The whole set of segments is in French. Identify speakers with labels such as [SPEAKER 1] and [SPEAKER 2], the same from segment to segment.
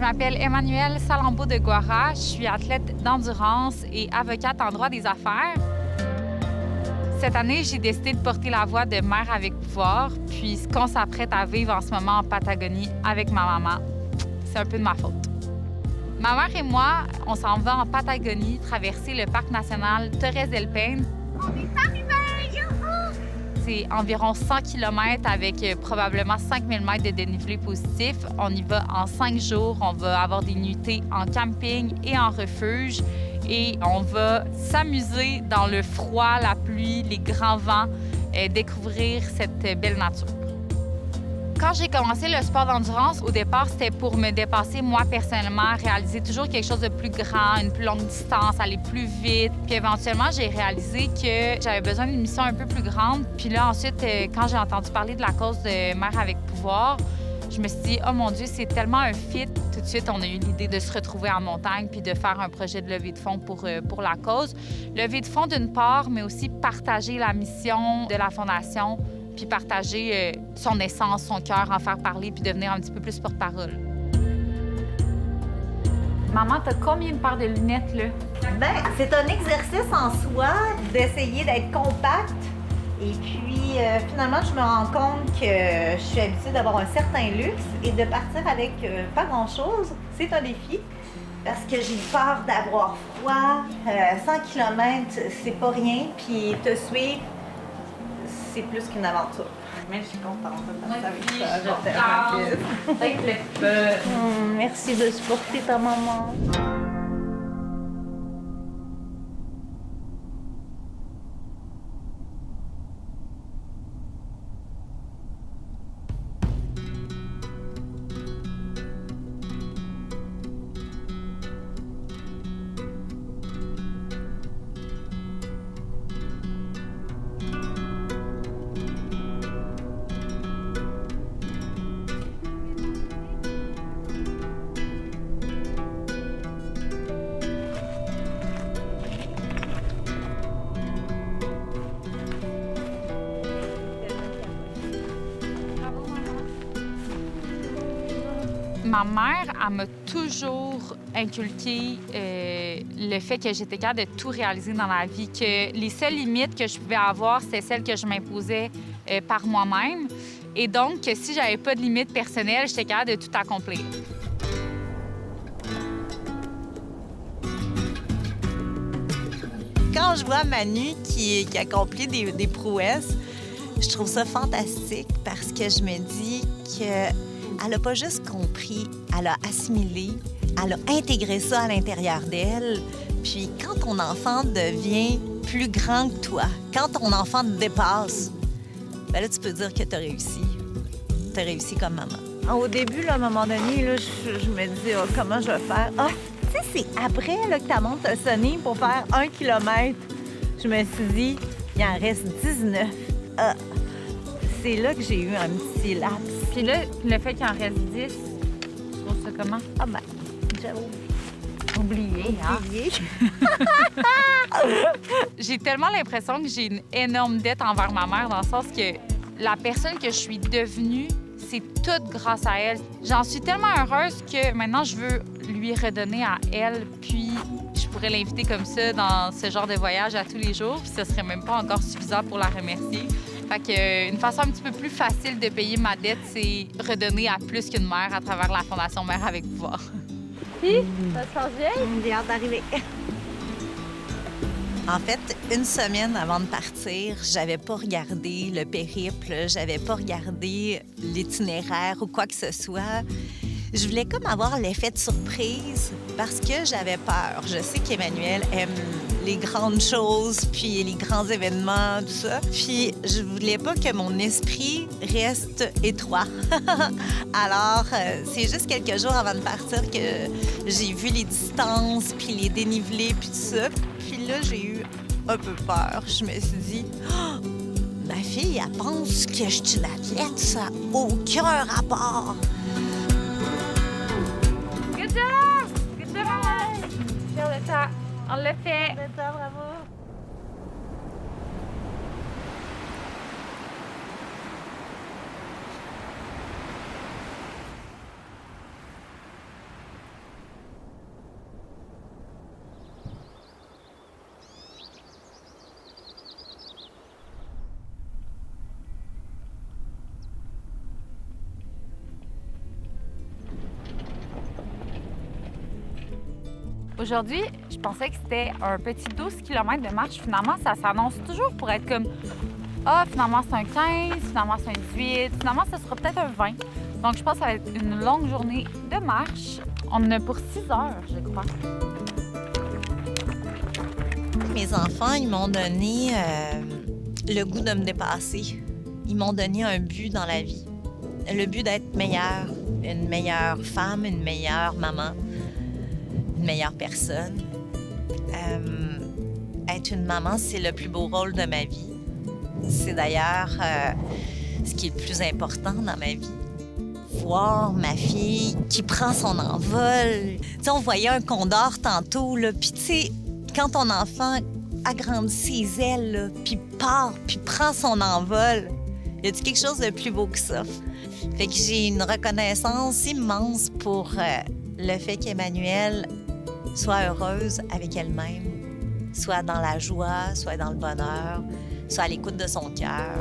[SPEAKER 1] m'appelle Emmanuelle Salambo de Guara. Je suis athlète d'endurance et avocate en droit des affaires. Cette année, j'ai décidé de porter la voix de Mère avec pouvoir, puis ce qu'on s'apprête à vivre en ce moment en Patagonie avec ma maman, c'est un peu de ma faute. Ma mère et moi, on s'en va en Patagonie traverser le parc national Torres del Paine.
[SPEAKER 2] On est arrivés! Youhou!
[SPEAKER 1] C'est environ 100 km avec probablement 5000 mètres de dénivelé positif. On y va en 5 jours. On va avoir des nuitées en camping et en refuge. Et on va s'amuser dans le froid, la pluie, les grands vents, découvrir cette belle nature. Quand j'ai commencé le sport d'endurance, au départ, c'était pour me dépasser moi personnellement, réaliser toujours quelque chose de plus grand, une plus longue distance, aller plus vite. Puis éventuellement, j'ai réalisé que j'avais besoin d'une mission un peu plus grande. Puis là, ensuite, quand j'ai entendu parler de la cause de Mère avec pouvoir, je me suis dit, oh mon Dieu, c'est tellement un fit. Tout de suite, on a eu l'idée de se retrouver en montagne puis de faire un projet de levée de fonds pour la cause. Levée de fonds d'une part, mais aussi partager la mission de la Fondation puis partager son essence, son cœur, en faire parler puis devenir un petit peu plus porte-parole. Maman, t'as combien de paires de lunettes, là?
[SPEAKER 3] Bien, c'est un exercice en soi d'essayer d'être compact. Et puis, finalement, je me rends compte que je suis habituée d'avoir un certain luxe et de partir avec pas grand-chose, c'est un défi. Parce que j'ai peur d'avoir froid. 100 km, c'est pas rien. Puis te suivre, c'est plus qu'une aventure. Mais je suis contente de passer avec ça. Merci de supporter ta maman.
[SPEAKER 1] Ma mère, elle m'a toujours inculqué le fait que j'étais capable de tout réaliser dans la vie, que les seules limites que je pouvais avoir, c'était celles que je m'imposais par moi-même. Et donc, que si j'avais pas de limites personnelles, j'étais capable de tout accomplir.
[SPEAKER 3] Quand je vois Manu qui accomplit des prouesses, je trouve ça fantastique parce que je me dis qu'elle n'a pas juste compris, elle a assimilé, elle a intégré ça à l'intérieur d'elle. Puis quand ton enfant devient plus grand que toi, quand ton enfant te dépasse, bien là, tu peux dire que tu as réussi. Tu as réussi comme maman. Au début, là, à un moment donné, là, je me dis oh, comment je vais faire? Ah, tu sais, c'est après là, que ta montre a sonné pour faire 1 kilomètre. Je me suis dit, il en reste 19. Ah, c'est là que j'ai eu un petit laps.
[SPEAKER 1] Puis là, le fait qu'il en reste 10, tu trouves ça comment?
[SPEAKER 3] Ah ben, j'avoue. Oublié, hein?
[SPEAKER 1] J'ai tellement l'impression que j'ai une énorme dette envers ma mère, dans le sens que la personne que je suis devenue, c'est tout grâce à elle. J'en suis tellement heureuse que maintenant, je veux lui redonner à elle, puis je pourrais l'inviter comme ça dans ce genre de voyage à tous les jours, puis ce serait même pas encore suffisant pour la remercier. Fait que, une façon un petit peu plus facile de payer ma dette, c'est redonner à plus qu'une mère à travers la Fondation Mère avec pouvoir.
[SPEAKER 2] Puis, ça se passe bien?
[SPEAKER 3] J'ai hâte d'arriver. En fait, une semaine avant de partir, j'avais pas regardé le périple, j'avais pas regardé l'itinéraire ou quoi que ce soit. Je voulais comme avoir l'effet de surprise parce que j'avais peur. Je sais qu'Emmanuelle aime les grandes choses, puis les grands événements, tout ça. Puis je voulais pas que mon esprit reste étroit. Alors, c'est juste quelques jours avant de partir que j'ai vu les distances, puis les dénivelés, puis tout ça. Puis là, j'ai eu un peu peur. Je me suis dit, oh, ma fille, elle pense que je suis une athlète, ça n'a aucun rapport.
[SPEAKER 1] Good job! Good job, maman! Fière de toi. On l'a fait.
[SPEAKER 3] Bravo.
[SPEAKER 1] Aujourd'hui, je pensais que c'était un petit 12 km de marche. Finalement, ça s'annonce toujours pour être comme ah, finalement, c'est un 15, finalement, c'est un 18, finalement, ça sera peut-être un 20. Donc, je pense que ça va être une longue journée de marche. On en a pour 6 heures, je crois.
[SPEAKER 3] Mes enfants, ils m'ont donné le goût de me dépasser. Ils m'ont donné un but dans la vie. Le but d'être meilleure, une meilleure femme, une meilleure maman, une meilleure personne. Être une maman, c'est le plus beau rôle de ma vie. C'est d'ailleurs ce qui est le plus important dans ma vie. Voir ma fille qui prend son envol. Tu sais, on voyait un condor tantôt, là, puis tu sais, quand ton enfant agrandit ses ailes, là, puis part, puis prend son envol, y a-t-il quelque chose de plus beau que ça? Fait que j'ai une reconnaissance immense pour le fait qu'Emmanuelle soit heureuse avec elle-même, soit dans la joie, soit dans le bonheur, soit à l'écoute de son cœur.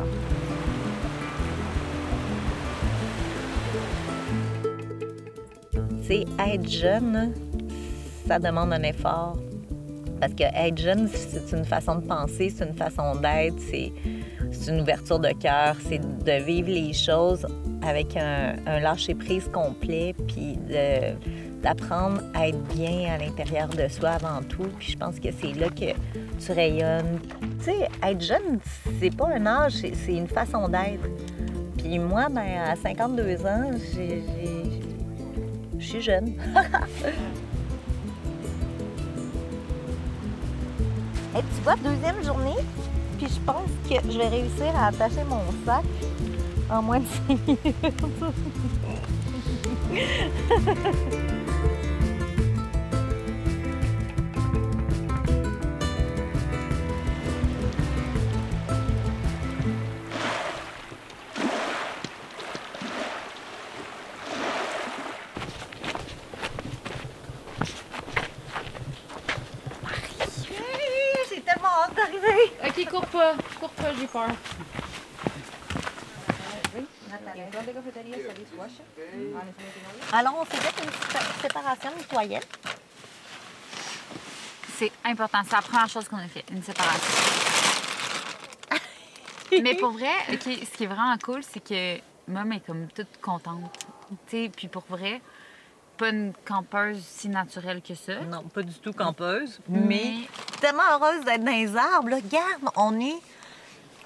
[SPEAKER 3] C'est être jeune, ça demande un effort. Parce que être jeune, c'est une façon de penser, c'est une façon d'être, c'est une ouverture de cœur, c'est de vivre les choses avec un lâcher-prise complet, puis d'apprendre à être bien à l'intérieur de soi avant tout. Puis je pense que c'est là que tu rayonnes. Tu sais, être jeune, c'est pas un âge, c'est une façon d'être. Puis moi, ben, à 52 ans, je suis jeune. Hey, tu vois, deuxième journée, puis je pense que je vais réussir à attacher mon sac en moins de 5 minutes. J'ai tellement hâte d'arriver.
[SPEAKER 1] OK, cours pas, j'ai peur.
[SPEAKER 3] Alors, on s'est fait une séparation mitoyenne.
[SPEAKER 1] C'est important. C'est la première chose qu'on a fait, une séparation. Mais pour vrai, OK, ce qui est vraiment cool, c'est que Mom est comme toute contente. Tu sais, puis pour vrai, pas une campeuse si naturelle que ça.
[SPEAKER 3] Non, pas du tout campeuse, mais tellement heureuse d'être dans les arbres. Là. Regarde,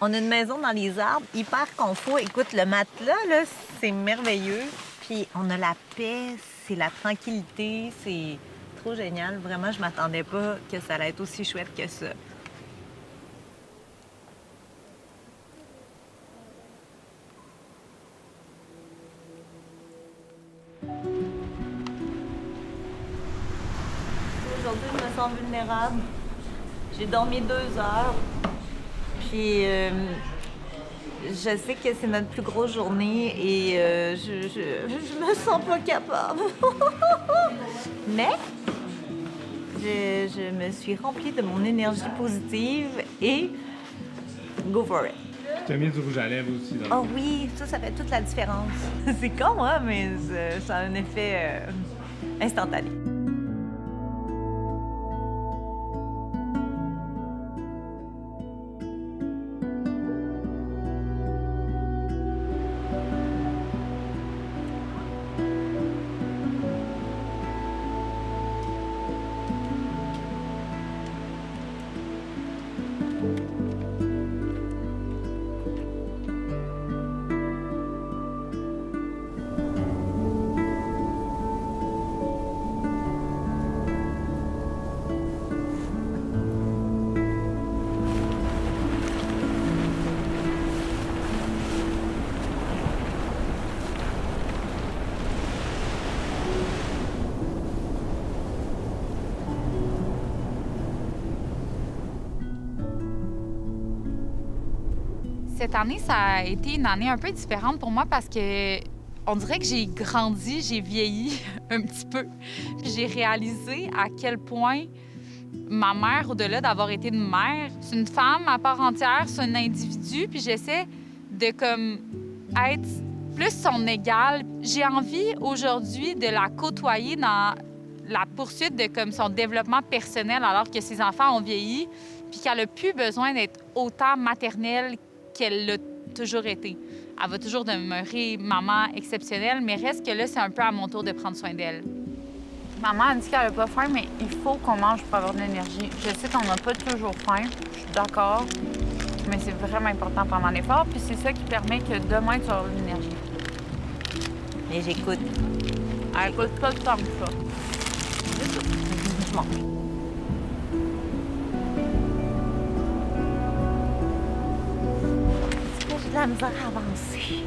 [SPEAKER 3] on a une maison dans les arbres, hyper confort. Écoute, le matelas, là, c'est merveilleux. Puis on a la paix, c'est la tranquillité, c'est trop génial. Vraiment, je m'attendais pas que ça allait être aussi chouette que ça. Aujourd'hui, je me sens vulnérable. J'ai dormi 2 heures. Puis, je sais que c'est notre plus grosse journée et je me sens pas capable. Mais, je me suis remplie de mon énergie positive et go for it.
[SPEAKER 4] Tu as mis du rouge à lèvres aussi.
[SPEAKER 3] Oh oui, ça fait toute la différence. C'est con, hein, mais ça a un effet instantané.
[SPEAKER 1] Cette année, ça a été une année un peu différente pour moi parce que on dirait que j'ai grandi, j'ai vieilli un petit peu. Puis j'ai réalisé à quel point ma mère, au-delà d'avoir été une mère, c'est une femme à part entière, c'est un individu. Puis j'essaie de comme être plus son égale. J'ai envie aujourd'hui de la côtoyer dans la poursuite de comme son développement personnel alors que ses enfants ont vieilli, puis qu'elle n'a plus besoin d'être autant maternelle qu'elle l'a toujours été. Elle va toujours demeurer maman exceptionnelle, mais reste que là, c'est un peu à mon tour de prendre soin d'elle. Maman a dit qu'elle n'a pas faim, mais il faut qu'on mange pour avoir de l'énergie. Je sais qu'on n'a pas toujours faim, je suis d'accord, mais c'est vraiment important pendant l'effort, puis c'est ça qui permet que demain, tu vas avoir de l'énergie.
[SPEAKER 3] Mais j'écoute.
[SPEAKER 1] Elle écoute pas tant que ça.
[SPEAKER 3] Je mange. J'ai de la misère à avancer.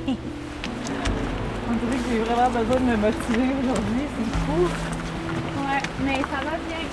[SPEAKER 2] On dirait que j'ai vraiment besoin de me motiver aujourd'hui, c'est fou. Ouais, mais ça va bien.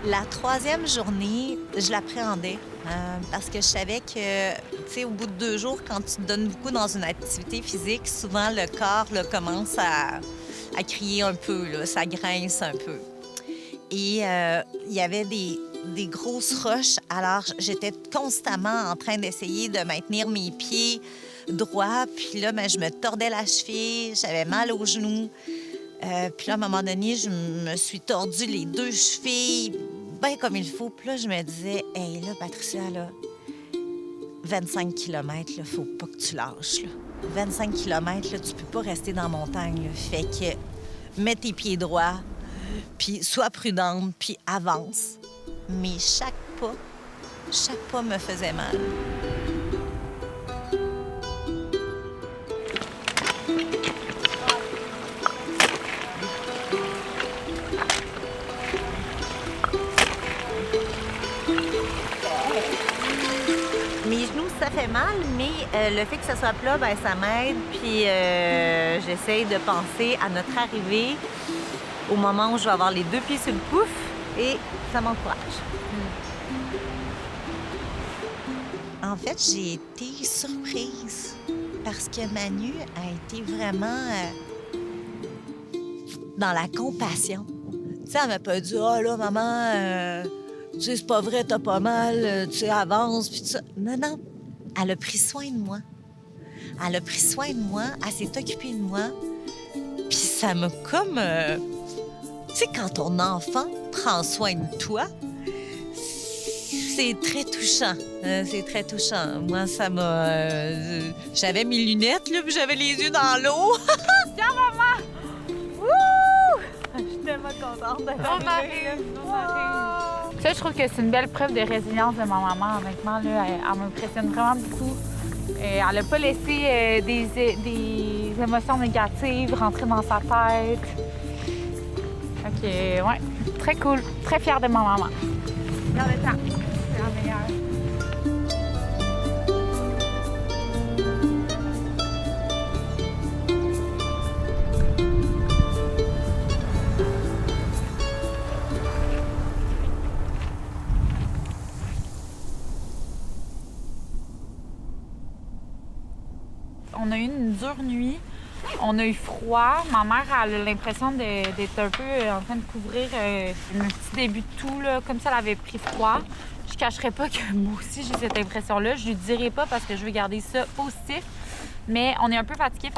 [SPEAKER 3] La troisième journée, je l'appréhendais parce que je savais que, tu sais, au bout de 2 jours, quand tu te donnes beaucoup dans une activité physique, souvent le corps là, commence à crier un peu, là, ça grince un peu. Et il y avait des grosses roches, alors j'étais constamment en train d'essayer de maintenir mes pieds droits, puis là, ben, je me tordais la cheville, j'avais mal aux genoux. Puis là, à un moment donné, je me suis tordu les 2 chevilles bien comme il faut. Puis là, je me disais, « Hey, là, Patricia, là, 25 km, là, faut pas que tu lâches, là. 25 km, là, tu peux pas rester dans la montagne, là. Fait que mets tes pieds droits, puis sois prudente, puis avance. » Mais chaque pas me faisait mal. Mes genoux, ça fait mal, mais le fait que ça soit plat, ben ça m'aide. Puis j'essaye de penser à notre arrivée au moment où je vais avoir les 2 pieds sur le pouf et ça m'encourage. En fait, j'ai été surprise parce que Manu a été vraiment dans la compassion. Tu sais, elle m'a pas dit « Ah là, maman... tu sais, c'est pas vrai, t'as pas mal, tu sais, avance, puis tout ça. » Non, non. Elle a pris soin de moi. Elle a pris soin de moi, elle s'est occupée de moi. Puis ça m'a comme... Tu sais, quand ton enfant prend soin de toi, c'est très touchant. C'est très touchant. Moi, ça m'a... j'avais mes lunettes, là, puis j'avais les yeux dans l'eau.
[SPEAKER 1] Tiens, maman!
[SPEAKER 3] Wouh! Je suis tellement contente d'être
[SPEAKER 1] On arrive! Ça, je trouve que c'est une belle preuve de résilience de ma maman, honnêtement. Là, elle m'impressionne vraiment beaucoup. Elle n'a pas laissé des émotions négatives rentrer dans sa tête. OK, ouais, très cool. Très fière de ma maman. Regarde le temps. C'est la meilleure. On a eu une dure nuit. On a eu froid. Ma mère a l'impression d'être un peu en train de couvrir un petit début de toux, là, comme si elle avait pris froid. Je cacherai pas que moi aussi, j'ai cette impression-là. Je lui dirai pas parce que je veux garder ça positif. Mais on est un peu fatigué,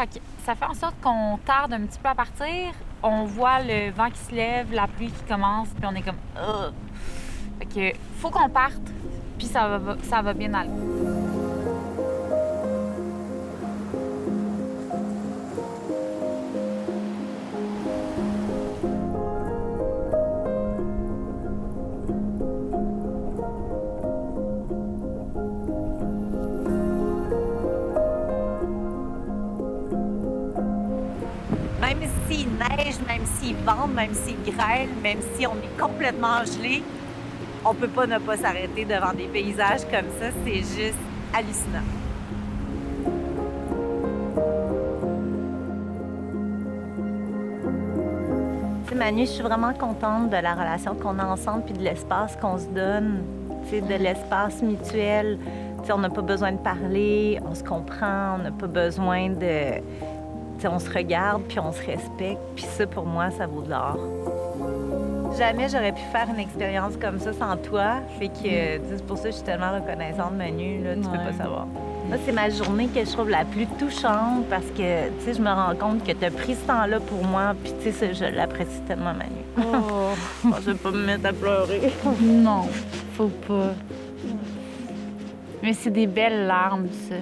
[SPEAKER 1] ça fait en sorte qu'on tarde un petit peu à partir. On voit le vent qui se lève, la pluie qui commence, puis on est comme « Ugh ». Fait que faut qu'on parte, puis ça va bien aller.
[SPEAKER 3] Même s'il neige, même s'il vente, même s'il grêle, même si on est complètement gelé, on peut pas ne pas s'arrêter devant des paysages comme ça. C'est juste hallucinant. Manu, je suis vraiment contente de la relation qu'on a ensemble puis de l'espace qu'on se donne, tu sais, de l'espace mutuel. Tu sais, on n'a pas besoin de parler, on se comprend, on n'a pas besoin de... Tu sais, on se regarde puis on se respecte. Puis ça, pour moi, ça vaut de l'or. Jamais j'aurais pu faire une expérience comme ça sans toi. Fait que, tu sais, c'est pour ça que je suis tellement reconnaissante, Manu, là, tu peux pas savoir. Moi, c'est ma journée que je trouve la plus touchante parce que, tu sais, je me rends compte que tu as pris ce temps-là pour moi, puis tu sais, je l'apprécie tellement, Manu. Oh. Je vais pas me mettre à pleurer.
[SPEAKER 1] Non, faut pas. Mais c'est des belles larmes, ça.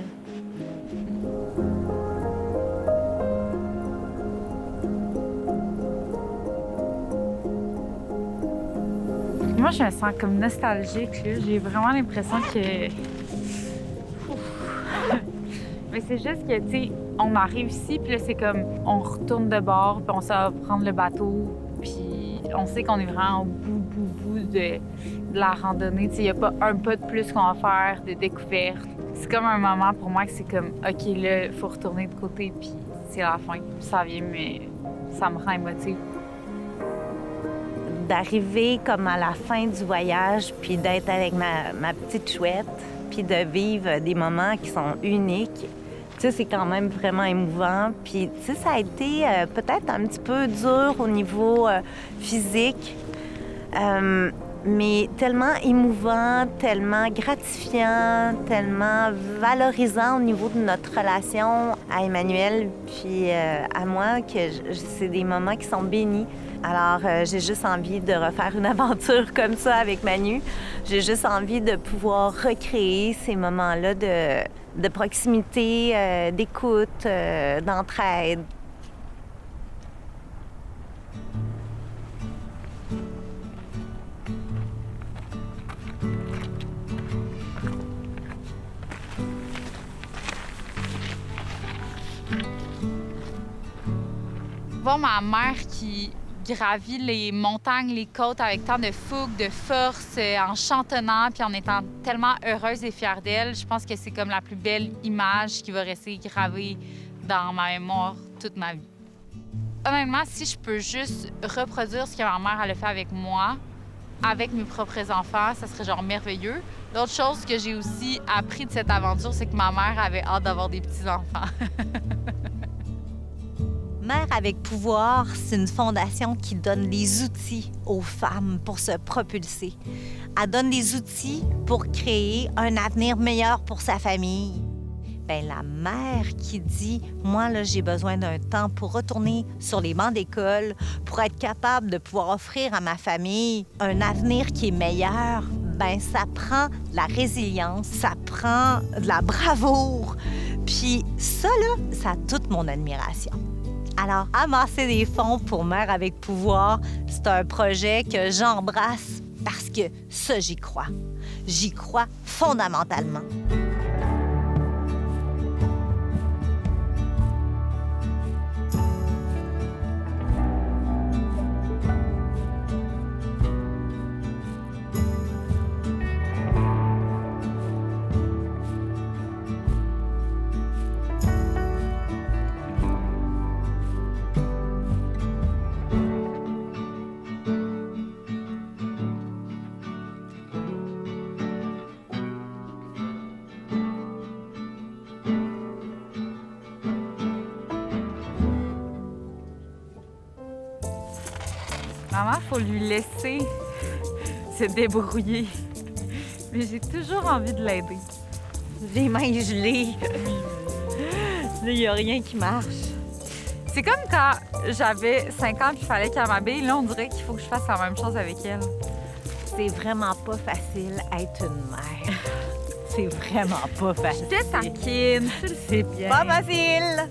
[SPEAKER 1] Moi, je me sens comme nostalgique, là. J'ai vraiment l'impression que... Mais c'est juste que, tu sais, on a réussi, puis là, c'est comme, on retourne de bord, puis on s'en va prendre le bateau, puis on sait qu'on est vraiment au bout de la randonnée. Tu sais, il n'y a pas un pas de plus qu'on va faire de découverte. C'est comme un moment pour moi que c'est comme, OK, là, il faut retourner de côté, puis c'est la fin. Ça vient, mais ça me rend émotive.
[SPEAKER 3] D'arriver comme à la fin du voyage, puis d'être avec ma petite chouette, puis de vivre des moments qui sont uniques, tu sais, c'est quand même vraiment émouvant. Puis, tu sais, ça a été peut-être un petit peu dur au niveau physique, mais tellement émouvant, tellement gratifiant, tellement valorisant au niveau de notre relation à Emmanuel puis à moi, que c'est des moments qui sont bénis. Alors, j'ai juste envie de refaire une aventure comme ça avec Manu. J'ai juste envie de pouvoir recréer ces moments-là de proximité, d'écoute, d'entraide.
[SPEAKER 1] Voir ma mère qui gravit les montagnes, les côtes avec tant de fougue, de force, en chantonnant puis en étant tellement heureuse et fière d'elle, je pense que c'est comme la plus belle image qui va rester gravée dans ma mémoire toute ma vie. Honnêtement, si je peux juste reproduire ce que ma mère elle a fait avec moi, avec mes propres enfants, ça serait genre merveilleux. L'autre chose que j'ai aussi appris de cette aventure, c'est que ma mère avait hâte d'avoir des petits-enfants.
[SPEAKER 3] Mère avec pouvoir, c'est une fondation qui donne les outils aux femmes pour se propulser. Elle donne des outils pour créer un avenir meilleur pour sa famille. Bien, la mère qui dit « Moi, là, j'ai besoin d'un temps pour retourner sur les bancs d'école, pour être capable de pouvoir offrir à ma famille un avenir qui est meilleur », bien, ça prend de la résilience, ça prend de la bravoure. Puis ça, là, ça a toute mon admiration. Alors, amasser des fonds pour Mère avec pouvoir, c'est un projet que j'embrasse parce que ça, j'y crois. J'y crois fondamentalement.
[SPEAKER 1] Maman, faut lui laisser se débrouiller. Mais j'ai toujours envie de l'aider.
[SPEAKER 3] Les mains gelées. Là, il n'y a rien qui marche.
[SPEAKER 1] C'est comme quand j'avais 5 ans et il fallait qu'elle m'habille. Là, on dirait qu'il faut que je fasse la même chose avec elle.
[SPEAKER 3] C'est vraiment pas facile être une mère. C'est vraiment pas facile.
[SPEAKER 1] Je te taquine, tu le sais bien.
[SPEAKER 3] Pas facile!